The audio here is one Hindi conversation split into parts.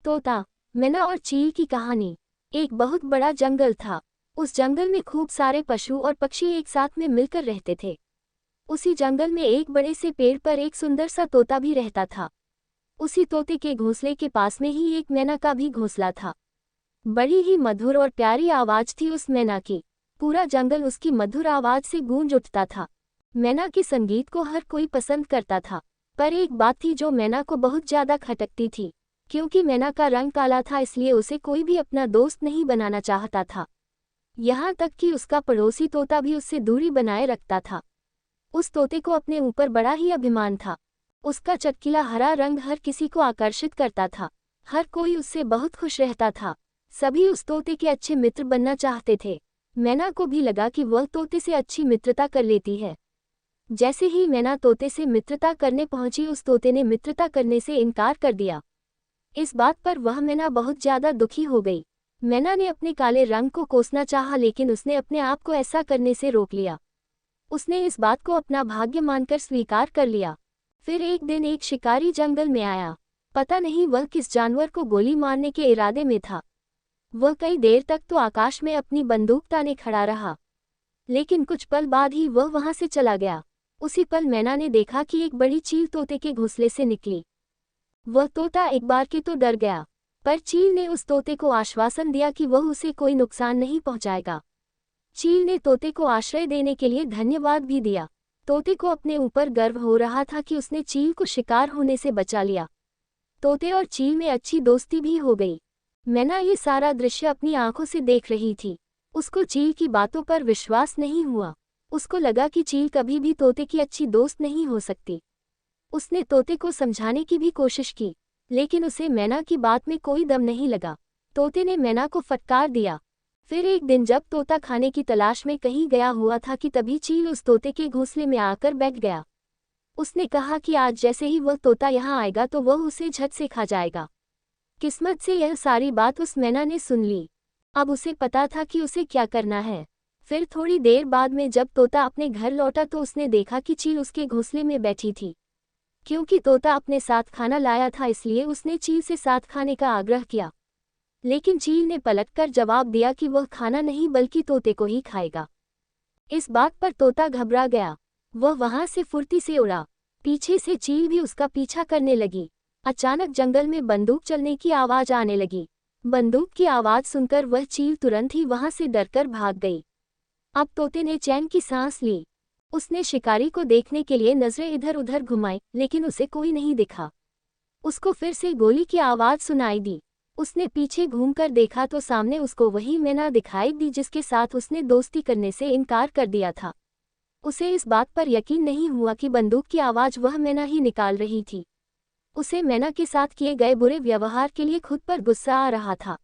तोता, मैना और चील की कहानी। एक बहुत बड़ा जंगल था। उस जंगल में खूब सारे पशु और पक्षी एक साथ में मिलकर रहते थे। उसी जंगल में एक बड़े से पेड़ पर एक सुंदर सा तोता भी रहता था। उसी तोते के घोंसले के पास में ही एक मैना का भी घोंसला था। बड़ी ही मधुर और प्यारी आवाज थी उस मैना की। पूरा जंगल उसकी मधुर आवाज से गूंज उठता था। मैना के संगीत को हर कोई पसंद करता था। पर एक बात थी जो मैना को बहुत ज्यादा खटकती थी। क्योंकि मैना का रंग काला था, इसलिए उसे कोई भी अपना दोस्त नहीं बनाना चाहता था। यहाँ तक कि उसका पड़ोसी तोता भी उससे दूरी बनाए रखता था। उस तोते को अपने ऊपर बड़ा ही अभिमान था। उसका चटकीला हरा रंग हर किसी को आकर्षित करता था। हर कोई उससे बहुत खुश रहता था। सभी उस तोते के अच्छे मित्र बनना चाहते थे। मैना को भी लगा कि वह तोते से अच्छी मित्रता कर लेती है। जैसे ही मैना तोते से मित्रता करने पहुंची, उस तोते ने मित्रता करने से इनकार कर दिया। इस बात पर वह मैना बहुत ज्यादा दुखी हो गई। मैना ने अपने काले रंग को कोसना चाहा, लेकिन उसने अपने आप को ऐसा करने से रोक लिया। उसने इस बात को अपना भाग्य मानकर स्वीकार कर लिया। फिर एक दिन एक शिकारी जंगल में आया। पता नहीं वह किस जानवर को गोली मारने के इरादे में था। वह कई देर तक तो आकाश में अपनी बंदूक ताने खड़ा रहा, लेकिन कुछ पल बाद ही वह वहां से चला गया। उसी पल मैना ने देखा कि एक बड़ी चील तोते के घोंसले से निकली। वह तोता एक बार के तो डर गया, पर चील ने उस तोते को आश्वासन दिया कि वह उसे कोई नुकसान नहीं पहुंचाएगा। चील ने तोते को आश्रय देने के लिए धन्यवाद भी दिया। तोते को अपने ऊपर गर्व हो रहा था कि उसने चील को शिकार होने से बचा लिया। तोते और चील में अच्छी दोस्ती भी हो गई। मैना ये सारा दृश्य अपनी आंखों से देख रही थी। उसको चील की बातों पर विश्वास नहीं हुआ। उसको लगा कि चील कभी भी तोते की अच्छी दोस्त नहीं हो सकती। उसने तोते को समझाने की भी कोशिश की, लेकिन उसे मैना की बात में कोई दम नहीं लगा। तोते ने मैना को फटकार दिया। फिर एक दिन जब तोता खाने की तलाश में कहीं गया हुआ था कि तभी चील उस तोते के घोंसले में आकर बैठ गया। उसने कहा कि आज जैसे ही वह तोता यहाँ आएगा तो वह उसे झट से खा जाएगा। किस्मत से यह सारी बात उस मैना ने सुन ली। अब उसे पता था कि उसे क्या करना है। फिर थोड़ी देर बाद में जब तोता अपने घर लौटा तो उसने देखा कि चील उसके घोंसले में बैठी थी। क्योंकि तोता अपने साथ खाना लाया था, इसलिए उसने चील से साथ खाने का आग्रह किया। लेकिन चील ने पलटकर जवाब दिया कि वह खाना नहीं बल्कि तोते को ही खाएगा। इस बात पर तोता घबरा गया। वह वहां से फुर्ती से उड़ा। पीछे से चील भी उसका पीछा करने लगी। अचानक जंगल में बंदूक चलने की आवाज आने लगी। बंदूक की आवाज सुनकर वह चील तुरंत ही वहां से डरकर भाग गई। अब तोते ने चैन की सांस ली। उसने शिकारी को देखने के लिए नजरें इधर उधर घुमाई, लेकिन उसे कोई नहीं दिखा। उसको फिर से गोली की आवाज सुनाई दी। उसने पीछे घूमकर देखा तो सामने उसको वही मैना दिखाई दी जिसके साथ उसने दोस्ती करने से इनकार कर दिया था। उसे इस बात पर यकीन नहीं हुआ कि बंदूक की आवाज वह मैना ही निकाल रही थी। उसे मैना के साथ किए गए बुरे व्यवहार के लिए खुद पर गुस्सा आ रहा था।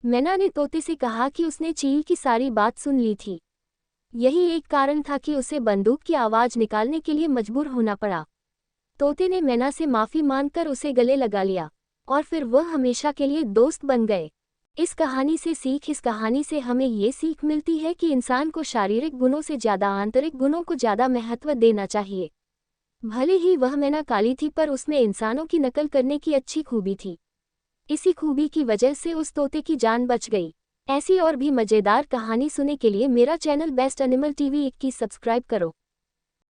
मैना ने तोते से कहा कि उसने चील की सारी बात सुन ली थी। यही एक कारण था कि उसे बंदूक की आवाज निकालने के लिए मजबूर होना पड़ा। तोते ने मैना से माफी मांगकर उसे गले लगा लिया और फिर वह हमेशा के लिए दोस्त बन गए। इस कहानी से हमें ये सीख मिलती है कि इंसान को शारीरिक गुणों से ज्यादा आंतरिक गुणों को ज्यादा महत्व देना चाहिए। भले ही वह मैना काली थी, पर उसमें इंसानों की नकल करने की अच्छी खूबी थी। इसी खूबी की वजह से उस तोते की जान बच गई। ऐसी और भी मजेदार कहानी सुनने के लिए मेरा channel best animal TV 21 subscribe करो।